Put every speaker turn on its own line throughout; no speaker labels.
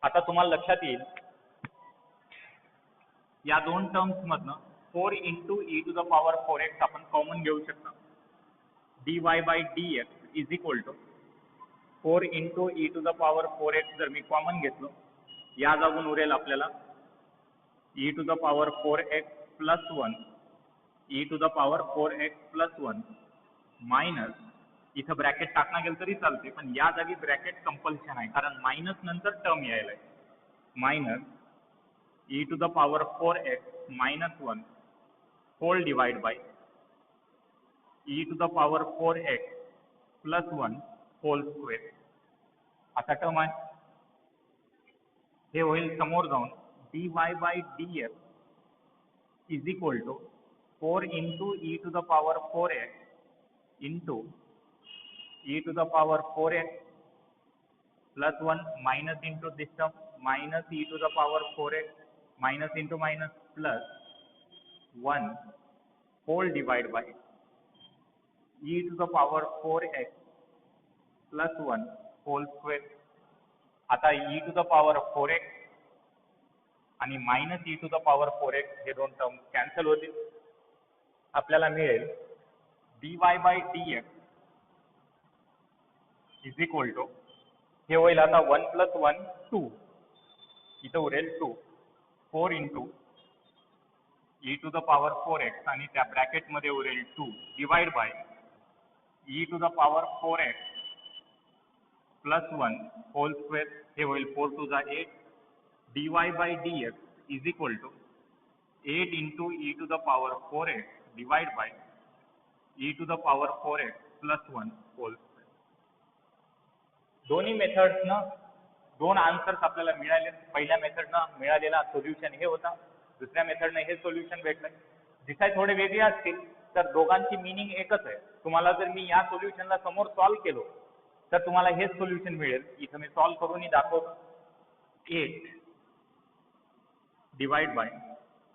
आता तुम्हाला लक्षात येईल या दोन टर्म्स मधनं 4 into e to the power 4x आपण कॉमन घेऊ शकतो. dy by dx is equal to 4 into e to the power 4x जर मी कॉमन घेतलो, या जागून उरेल आपल्याला e to the power 4x plus 1 e to the power 4x plus 1 minus, इथं ब्रॅकेट टाकणं गेलं तरी चालते, पण या जागी ब्रॅकेट कंपल्शन आहे कारण मायनस नंतर टर्म यायला आहे. Minus e to the power 4x minus 1 whole divide by e to the power 4x plus 1 whole square. असा टर्म आहे. हे होईल समोर जाऊन dy by dx is equal to 4 into e to the power 4x into e to the power 4x plus 1 minus into this term minus e to the power 4x minus into minus plus 1 whole divide by e to the power 4x plus 1 whole square. आता e to the power 4x आणि minus e to the power 4x हे दोन term cancel होतील. आपल्याला मिळेल dy by dx is equal to, हे होईल आता 1 plus 1 2, इथं उरेल 2 4 into e to the power 4x आणि त्या ब्रॅकेट मध्ये उरेल 2 divide by e to the power 4x plus 1 whole square. हे होईल 4 to the 8 dy by dx is equal to 8 into e to the power 4x divide by e to the power 4x plus 1 whole square. दोन्ही मेथड्सनं दोन answers आपल्याला मिळाले. पहिल्या मेथडनं मिळालेला solution हे होता, दुसऱ्या मेथडनं हे सोल्युशन भेटलंय. दिसाय थोडे वेगळे असतील तर दोघांची मीनिंग एकच आहे. तुम्हाला जर मी या सोल्युशनला समोर सॉल्व केलो तर तुम्हाला हेच सोल्युशन मिळेल. इथं मी सॉल्व करूनही दाखवतो. 8 divide by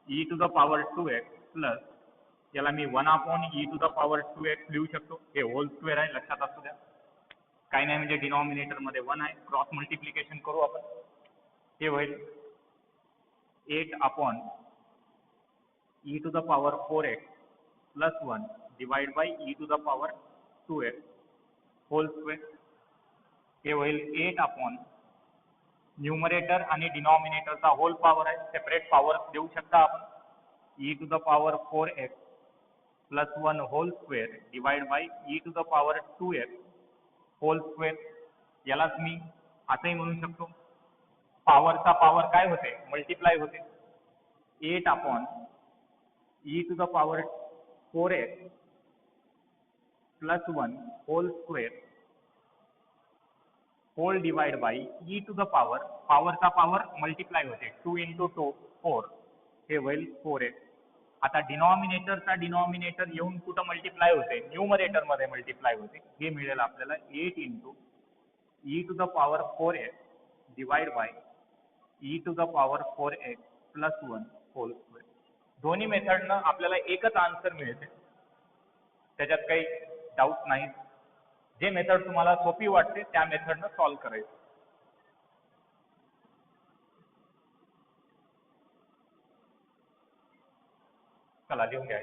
e to the power 2x plus, याला मी 1 upon e to the power 2x लिहू शकतो. हे होल स्क्वेअर आहे, लक्षात असू द्या. काही नाही म्हणजे डिनॉमिनेटर मध्ये 1 आहे. क्रॉस मल्टिप्लिकेशन करू आपण. हे होईल 8 upon e to the power 4x plus 1 divide by e to the power 2x whole square. हे होईल 8 upon न्यूमरेटर आणि डिनॉमिनेटरचा होल पॉवर आहे, सेपरेट पॉवर देऊ शकता आपण. e to the power 4x plus 1 whole square divide by e to the power 2x whole square. यालाच मी असंही म्हणू शकतो, पॉवरचा पॉवर काय होते, मल्टिप्लाय होते. 8 upon e to the power 4x plus 1 whole square whole divide by e to the power, पॉवरचा power multiply होते. 2 into 2 4, हे होईल 4x. आता डिनॉमिनेटरचा डिनॉमिनेटर येऊन कुठं मल्टिप्लाय होते, न्यूमरेटर मध्ये मल्टिप्लाय होते. हे मिळेल आपल्याला 8 into e to the power 4x divide by e to the power 4x plus 1 whole square. दोन्ही मेथडनं आपल्याला एकच आन्सर मिळते, त्याच्यात काही डाऊट नाही. जे मेथड तुम्हाला सोपी वाटते त्या मेथडनं सॉल्व करायचं. चला लिहून घ्या.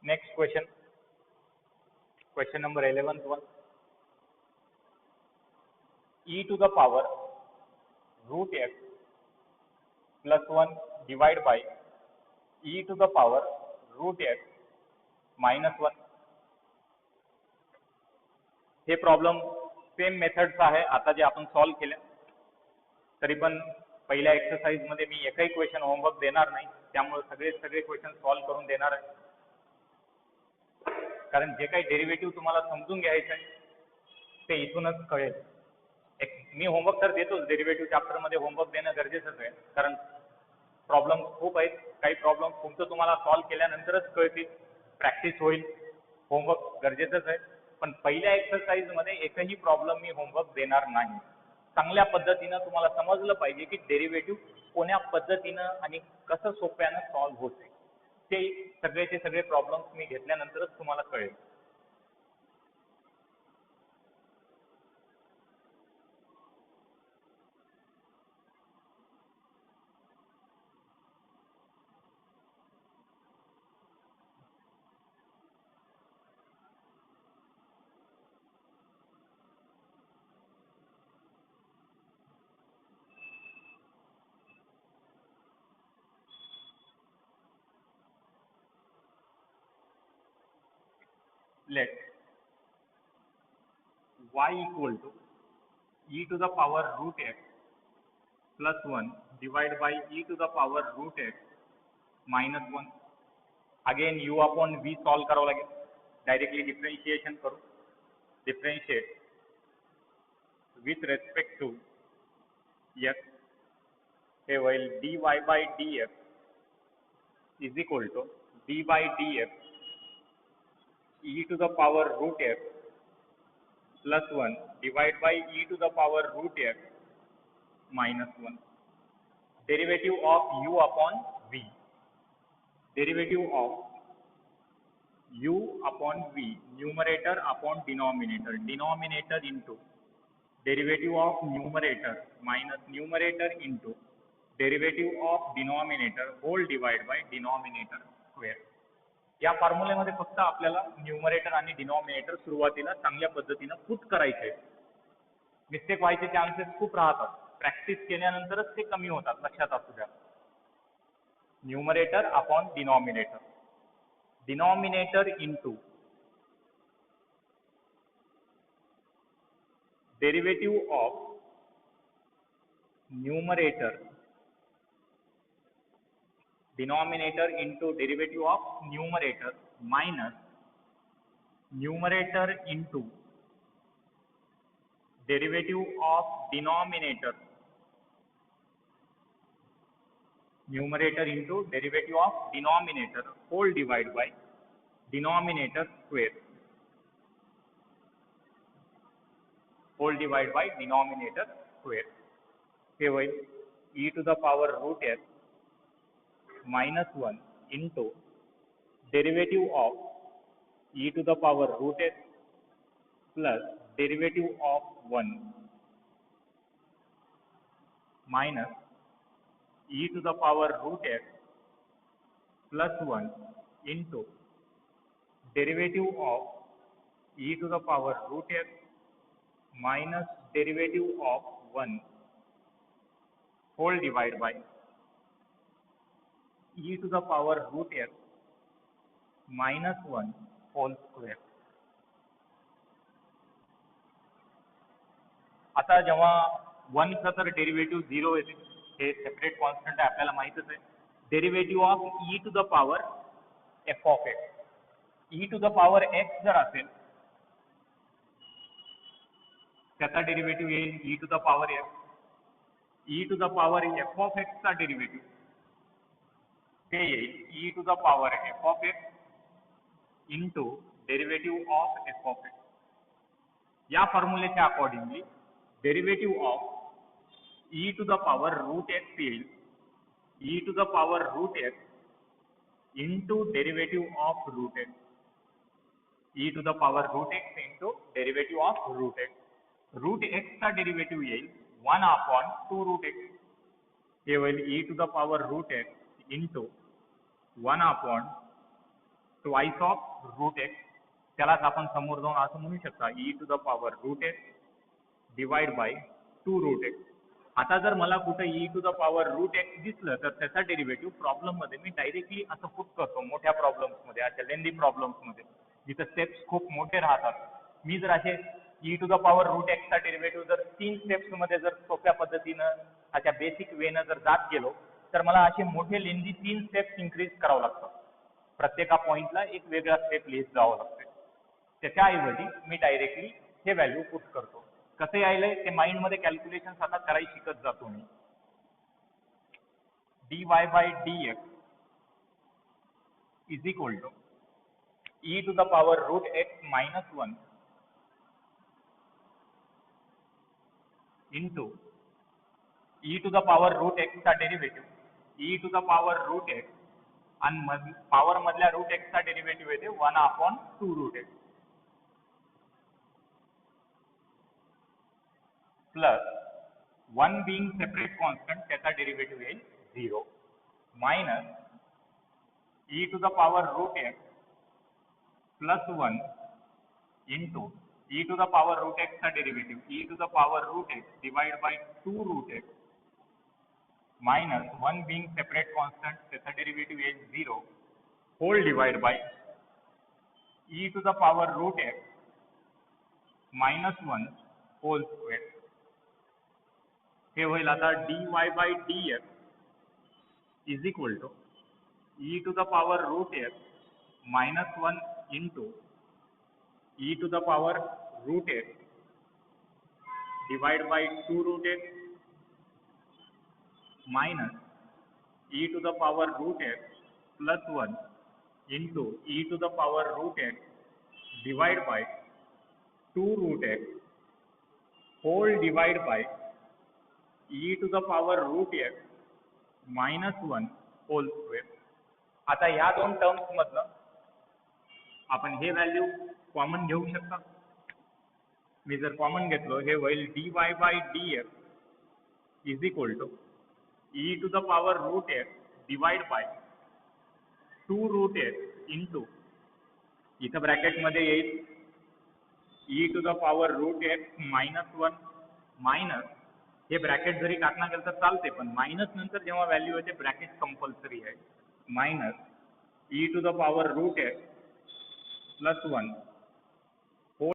Next question, question number 11th one. E to the power root x plus 1 divide by e to the power root x minus 1. हे प्रॉब्लेम सेम मेथड्स आहे आता जे आपण सॉल्व केले. तरी पण पहिल्या एक्सरसाइज मध्ये मी एकही क्वेश्चन होमवर्क देणार नाही, त्यामुळे सगळे क्वेश्चन सॉल्व करून देणार आहे. कारण जे काही डेरिव्हेटिव्ह तुम्हाला समजून घ्यायचं आहे ते इथूनच कळेल. मी होमवर्क तर देतोच, डेरिव्हेटिव्ह चॅप्टरमध्ये होमवर्क देणं गरजेचंच आहे, कारण प्रॉब्लेम खूप आहेत. काही प्रॉब्लेम तुमचं तुम्हाला सॉल्व्ह केल्यानंतरच कळतील, प्रॅक्टिस होईल. होमवर्क गरजेचंच आहे, पण पहिल्या एक्सरसाइजमध्ये एकही प्रॉब्लेम मी होमवर्क देणार नाही. चांगल्या पद्धतीनं तुम्हाला समजलं पाहिजे की डेरिव्हेटिव्ह कोण्या पद्धतीनं आणि कसं सोप्यानं सॉल्व्ह होते. ते सगळेचे सगळे प्रॉब्लेम्स मी घेतल्यानंतरच तुम्हाला कळेल. Let y equal to e to the power root x plus 1 divided by e to the power root x minus 1. Again u upon v solve करावं लागेल. डायरेक्टली डिफरेंशिएशन करू. Differentiate with respect to x हे होईल dy by dx is equal to d by dx e to the power root x plus 1 divided by e to the power root x minus 1. Derivative of u upon v. Derivative of u upon v, numerator upon denominator. Denominator into derivative of numerator minus numerator into derivative of denominator whole divided by denominator square. या फॉर्म्युलेमध्ये फक्त आपल्याला numerator आणि denominator सुरुवातीला चांगल्या पद्धतीनं put करायचे. Mistake व्हायचे chances खूप राहतात. प्रॅक्टिस केल्यानंतरच ते कमी होतात, लक्षात असू द्या. Numerator upon denominator. Denominator into derivative of numerator, denominator into derivative of numerator minus numerator into derivative of denominator, numerator into derivative of denominator whole divided by denominator square, whole divided by denominator square. हे होईल e to the power root s minus 1 into derivative of e to the power root s plus derivative of 1 minus e to the power root s plus 1 into derivative of e to the power root s minus derivative of 1 whole divided by e to the power root s minus 1 whole square. आता जेव्हा 1 चा तर derivative 0 येते, हे separate constant आहे, आपल्याला माहितच आहे. Derivative of e to the power f of x, e to the power x जर असेल त्याचा डेरिव्हेटिव्ह येईल e to the power f. e to the power f of x चा डेरिव्हेटिव्ह ते येईल e to the power f of x into derivative of f of x. या फॉर्म्युलेच्या accordingly derivative of e to the power root x येईल e to the power root x into derivative of root x, e to the power root x into derivative of root x. Root x चा derivative येईल 1 upon 2 root x. हे होईल e to the power root x into 1 upon twice of root x. त्यालाच आपण समोर जाऊन असं म्हणू शकता e to the power root x divide by 2 root x. आता जर मला कुठं e to the power root x दिसलं तर त्याचा डेरिव्हेटिव्ह प्रॉब्लेममध्ये मी डायरेक्टली असं पुट करतो. मोठ्या प्रॉब्लेम्समध्ये, अशा लेंदी प्रॉब्लेम्समध्ये जिथं स्टेप्स खूप मोठे राहतात, मी जर असे e to the power root x चा डेरिव्हेटिव्ह जर 3 स्टेप्समध्ये जर सोप्या पद्धतीनं अशा बेसिक वेनं जर जात गेलो तर मला असे मोठे लेंदी 3 स्टेप्स इन्क्रीज करावं लागतं. प्रत्येका पॉईंटला एक वेगळा स्टेप लिहित जावं लागतं. त्याच्याऐवजी मी डायरेक्टली हे व्हॅल्यू पुट करतो. कसं कसं यायलंय ते माइंडमध्ये कॅल्क्युलेशन आता करायला शिकत जातो मी. dy by dx is equal to e to the power root x minus 1 into e to the power root x चा derivative e to the power root x आणि पॉवर मधल्या रूट x चा derivative येते 1/2 root x plus 1 being separate constant त्याचा derivative येईल 0 minus e to the power root x plus 1 into e to the power root x चा derivative e to the power root x divided by 2 root x minus 1 being separate constant त्याचा derivative येईल 0 whole divided by e to the power root x minus 1 whole square. हे होईल आता dy by dx is equal to e to the power root x minus 1 into e to the power root x divided by 2 root x minus e to the power root x plus 1 into e to the power root x divided by 2 root x whole divided by e to the power root x minus 1 whole square. आता ह्या दोन terms मधनं आपण हे value common घेऊ शकता. मी जर common घेतलो हे होईल dy by dx is equal to e to the power root x divided by 2 root x into इथं ब्रॅकेटमध्ये येईल e to the power root x minus 1 minus हे ब्रॅकेट जरी टाकणं गेलं तर चालते पण मायनस नंतर जेव्हा व्हॅल्यू येते ब्रॅकेट कंपल्सरी आहे minus e to the power root x plus 1